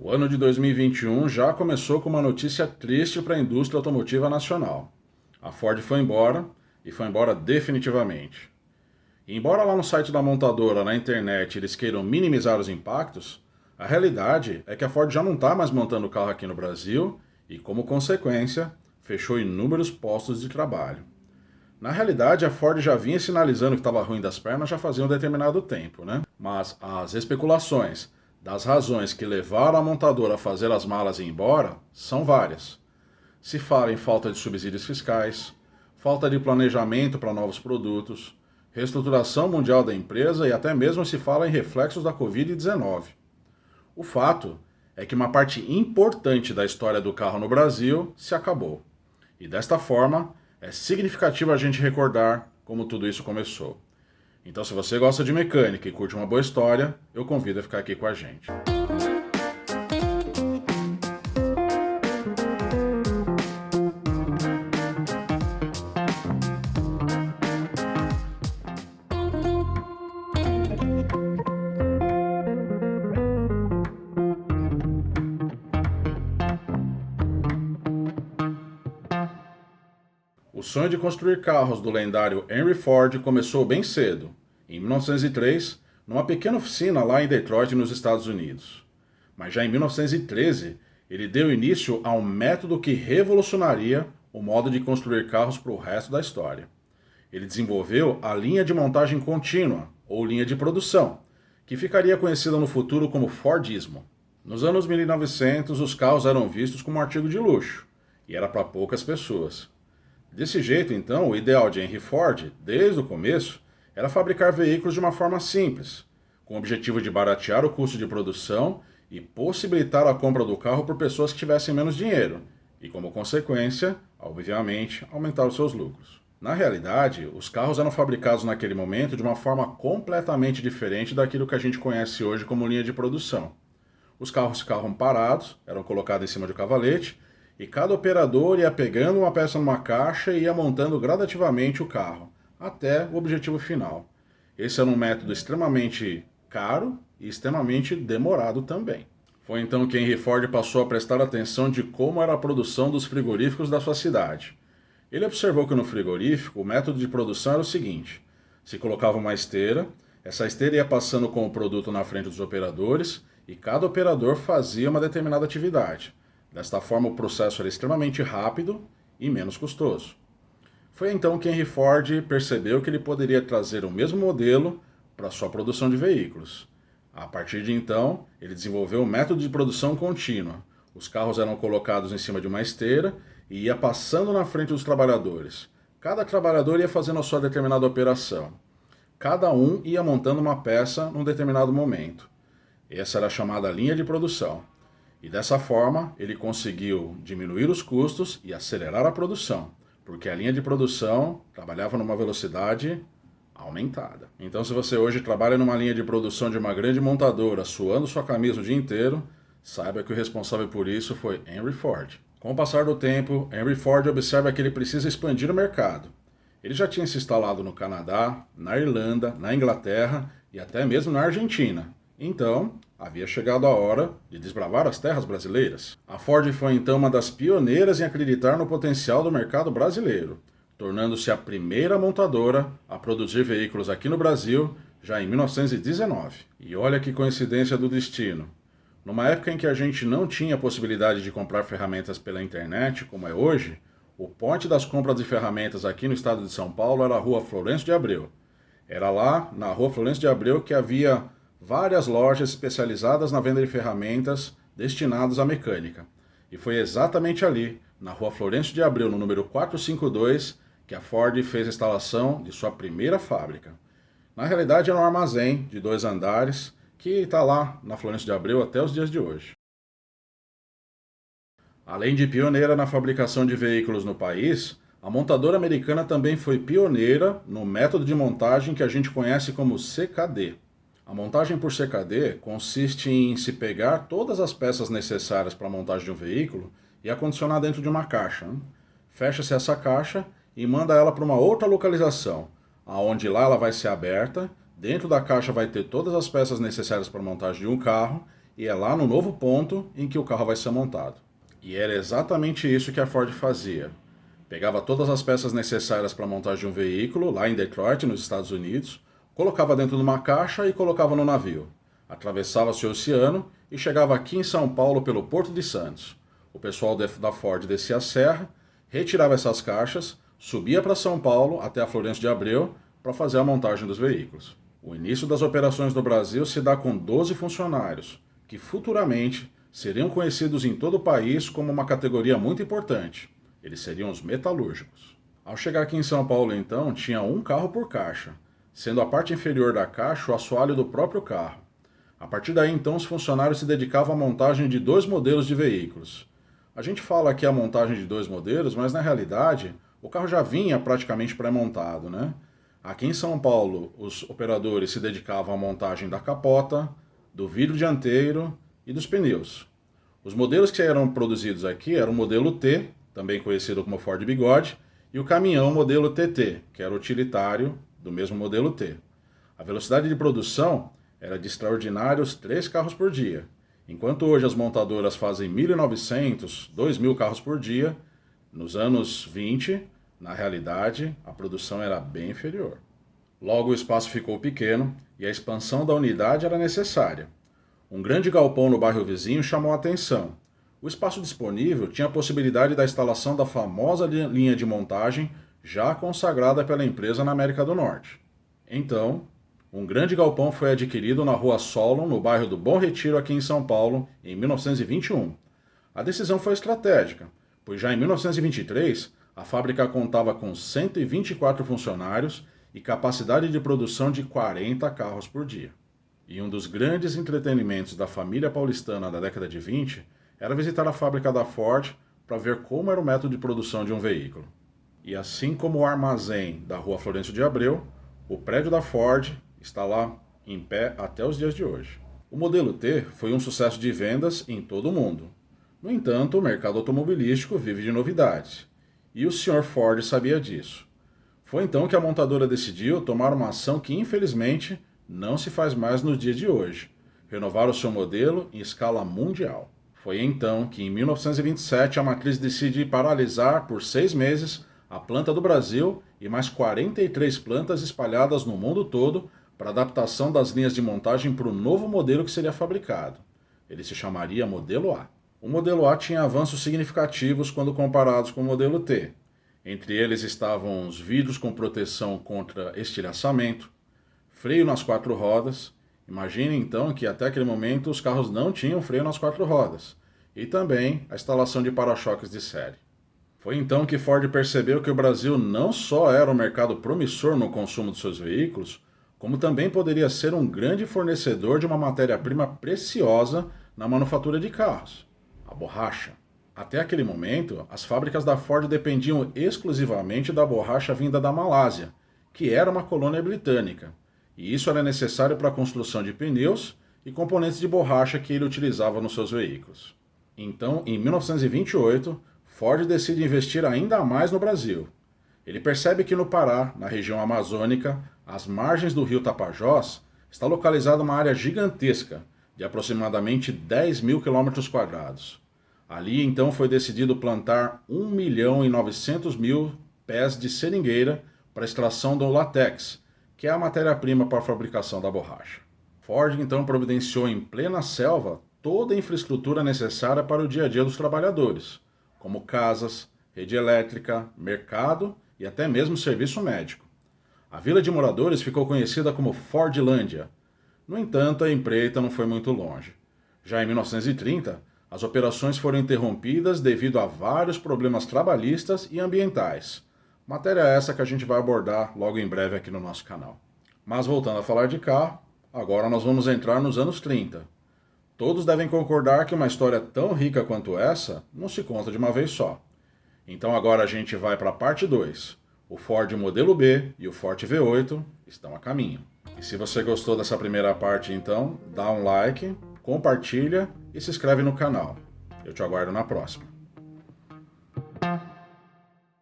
O ano de 2021 já começou com uma notícia triste para a indústria automotiva nacional. A Ford foi embora, e foi embora definitivamente. E embora lá no site da montadora, na internet, eles queiram minimizar os impactos, a realidade é que a Ford já não está mais montando o carro aqui no Brasil e, como consequência, fechou inúmeros postos de trabalho. Na realidade, a Ford já vinha sinalizando que estava ruim das pernas já fazia um determinado tempo, né? Mas as especulações das razões que levaram a montadora a fazer as malas e ir embora são várias. Se fala em falta de subsídios fiscais, falta de planejamento para novos produtos, reestruturação mundial da empresa e até mesmo se fala em reflexos da Covid-19. O fato é que uma parte importante da história do carro no Brasil se acabou. E desta forma, é significativo a gente recordar como tudo isso começou. Então, se você gosta de mecânica e curte uma boa história, eu convido a ficar aqui com a gente. O sonho de construir carros do lendário Henry Ford começou bem cedo, em 1903, numa pequena oficina lá em Detroit, nos Estados Unidos. Mas já em 1913, ele deu início a um método que revolucionaria o modo de construir carros para o resto da história. Ele desenvolveu a linha de montagem contínua, ou linha de produção, que ficaria conhecida no futuro como Fordismo. Nos anos 1900, os carros eram vistos como um artigo de luxo, e era para poucas pessoas. Desse jeito, então, o ideal de Henry Ford, desde o começo, era fabricar veículos de uma forma simples, com o objetivo de baratear o custo de produção e possibilitar a compra do carro por pessoas que tivessem menos dinheiro, e, como consequência, obviamente, aumentar os seus lucros. Na realidade, os carros eram fabricados naquele momento de uma forma completamente diferente daquilo que a gente conhece hoje como linha de produção. Os carros ficavam parados, eram colocados em cima de um cavalete, e cada operador ia pegando uma peça numa caixa e ia montando gradativamente o carro, até o objetivo final. Esse era um método extremamente caro e extremamente demorado também. Foi então que Henry Ford passou a prestar atenção de como era a produção dos frigoríficos da sua cidade. Ele observou que no frigorífico o método de produção era o seguinte: se colocava uma esteira, essa esteira ia passando com o produto na frente dos operadores e cada operador fazia uma determinada atividade. Desta forma, o processo era extremamente rápido e menos custoso. Foi então que Henry Ford percebeu que ele poderia trazer o mesmo modelo para sua produção de veículos. A partir de então, ele desenvolveu um método de produção contínua. Os carros eram colocados em cima de uma esteira e ia passando na frente dos trabalhadores. Cada trabalhador ia fazendo a sua determinada operação. Cada um ia montando uma peça num determinado momento. Essa era a chamada linha de produção. E dessa forma, ele conseguiu diminuir os custos e acelerar a produção, porque a linha de produção trabalhava numa velocidade aumentada. Então, se você hoje trabalha numa linha de produção de uma grande montadora, suando sua camisa o dia inteiro, saiba que o responsável por isso foi Henry Ford. Com o passar do tempo, Henry Ford observa que ele precisa expandir o mercado. Ele já tinha se instalado no Canadá, na Irlanda, na Inglaterra e até mesmo na Argentina. Então, havia chegado a hora de desbravar as terras brasileiras. A Ford foi então uma das pioneiras em acreditar no potencial do mercado brasileiro, tornando-se a primeira montadora a produzir veículos aqui no Brasil já em 1919. E olha que coincidência do destino. Numa época em que a gente não tinha a possibilidade de comprar ferramentas pela internet, como é hoje, o ponte das compras de ferramentas aqui no estado de São Paulo era a Rua Florencio de Abreu. Era lá, na Rua Florencio de Abreu, que havia várias lojas especializadas na venda de ferramentas destinadas à mecânica. E foi exatamente ali, na Rua Florencio de Abreu, no número 452, que a Ford fez a instalação de sua primeira fábrica. Na realidade, era um armazém de 2 andares, que está lá na Florencio de Abreu até os dias de hoje. Além de pioneira na fabricação de veículos no país, a montadora americana também foi pioneira no método de montagem que a gente conhece como CKD. A montagem por CKD consiste em se pegar todas as peças necessárias para a montagem de um veículo e acondicionar dentro de uma caixa. Fecha-se essa caixa e manda ela para uma outra localização, aonde lá ela vai ser aberta, dentro da caixa vai ter todas as peças necessárias para a montagem de um carro e é lá no novo ponto em que o carro vai ser montado. E era exatamente isso que a Ford fazia. Pegava todas as peças necessárias para a montagem de um veículo, lá em Detroit, nos Estados Unidos, colocava dentro de uma caixa e colocava no navio. Atravessava-se o oceano e chegava aqui em São Paulo pelo Porto de Santos. O pessoal da Ford descia a serra, retirava essas caixas, subia para São Paulo até a Florencio de Abreu para fazer a montagem dos veículos. O início das operações no Brasil se dá com 12 funcionários, que futuramente seriam conhecidos em todo o país como uma categoria muito importante. Eles seriam os metalúrgicos. Ao chegar aqui em São Paulo, então, tinha um carro por caixa, sendo a parte inferior da caixa o assoalho do próprio carro. A partir daí, então, os funcionários se dedicavam à montagem de 2 modelos de veículos. A gente fala aqui a montagem de 2 modelos, mas na realidade o carro já vinha praticamente pré-montado, né? Aqui em São Paulo, os operadores se dedicavam à montagem da capota, do vidro dianteiro e dos pneus. Os modelos que eram produzidos aqui eram o modelo T, também conhecido como Ford Bigode, e o caminhão modelo TT, que era o utilitário do mesmo modelo T. A velocidade de produção era de extraordinários 3 carros por dia. Enquanto hoje as montadoras fazem 1.900, 2.000 carros por dia, nos anos 20, na realidade, a produção era bem inferior. Logo, o espaço ficou pequeno e a expansão da unidade era necessária. Um grande galpão no bairro vizinho chamou a atenção. O espaço disponível tinha a possibilidade da instalação da famosa linha de montagem já consagrada pela empresa na América do Norte. Então, um grande galpão foi adquirido na Rua Solon, no bairro do Bom Retiro, aqui em São Paulo, em 1921. A decisão foi estratégica, pois já em 1923 a fábrica contava com 124 funcionários e capacidade de produção de 40 carros por dia. E um dos grandes entretenimentos da família paulistana da década de 20 era visitar a fábrica da Ford para ver como era o método de produção de um veículo. E assim como o armazém da Rua Florencio de Abreu, o prédio da Ford está lá em pé até os dias de hoje. O modelo T foi um sucesso de vendas em todo o mundo. No entanto, o mercado automobilístico vive de novidades, e o Sr. Ford sabia disso. Foi então que a montadora decidiu tomar uma ação que infelizmente não se faz mais nos dias de hoje: renovar o seu modelo em escala mundial. Foi então que, em 1927, a matriz decide paralisar por 6 meses a planta do Brasil e mais 43 plantas espalhadas no mundo todo para adaptação das linhas de montagem para o novo modelo que seria fabricado. Ele se chamaria Modelo A. O Modelo A tinha avanços significativos quando comparados com o Modelo T. Entre eles estavam os vidros com proteção contra estilhaçamento, freio nas 4 rodas. Imagine então que até aquele momento os carros não tinham freio nas 4 rodas, e também a instalação de para-choques de série. Foi então que Ford percebeu que o Brasil não só era um mercado promissor no consumo de seus veículos, como também poderia ser um grande fornecedor de uma matéria-prima preciosa na manufatura de carros: a borracha. Até aquele momento, as fábricas da Ford dependiam exclusivamente da borracha vinda da Malásia, que era uma colônia britânica, e isso era necessário para a construção de pneus e componentes de borracha que ele utilizava nos seus veículos. Então, em 1928, Ford decide investir ainda mais no Brasil. Ele percebe que no Pará, na região amazônica, às margens do rio Tapajós, está localizada uma área gigantesca, de aproximadamente 10.000 km². Ali então foi decidido plantar 1.900.000 pés de seringueira para a extração do látex, que é a matéria-prima para a fabricação da borracha. Ford então providenciou em plena selva toda a infraestrutura necessária para o dia a dia dos trabalhadores, como casas, rede elétrica, mercado e até mesmo serviço médico. A vila de moradores ficou conhecida como Fordlândia. No entanto, a empreita não foi muito longe. Já em 1930, as operações foram interrompidas devido a vários problemas trabalhistas e ambientais. Matéria essa que a gente vai abordar logo em breve aqui no nosso canal. Mas voltando a falar de carro, agora nós vamos entrar nos anos 30. Todos devem concordar que uma história tão rica quanto essa não se conta de uma vez só. Então agora a gente vai para a parte 2. O Ford Modelo B e o Ford V8 estão a caminho. E se você gostou dessa primeira parte, então, dá um like, compartilha e se inscreve no canal. Eu te aguardo na próxima.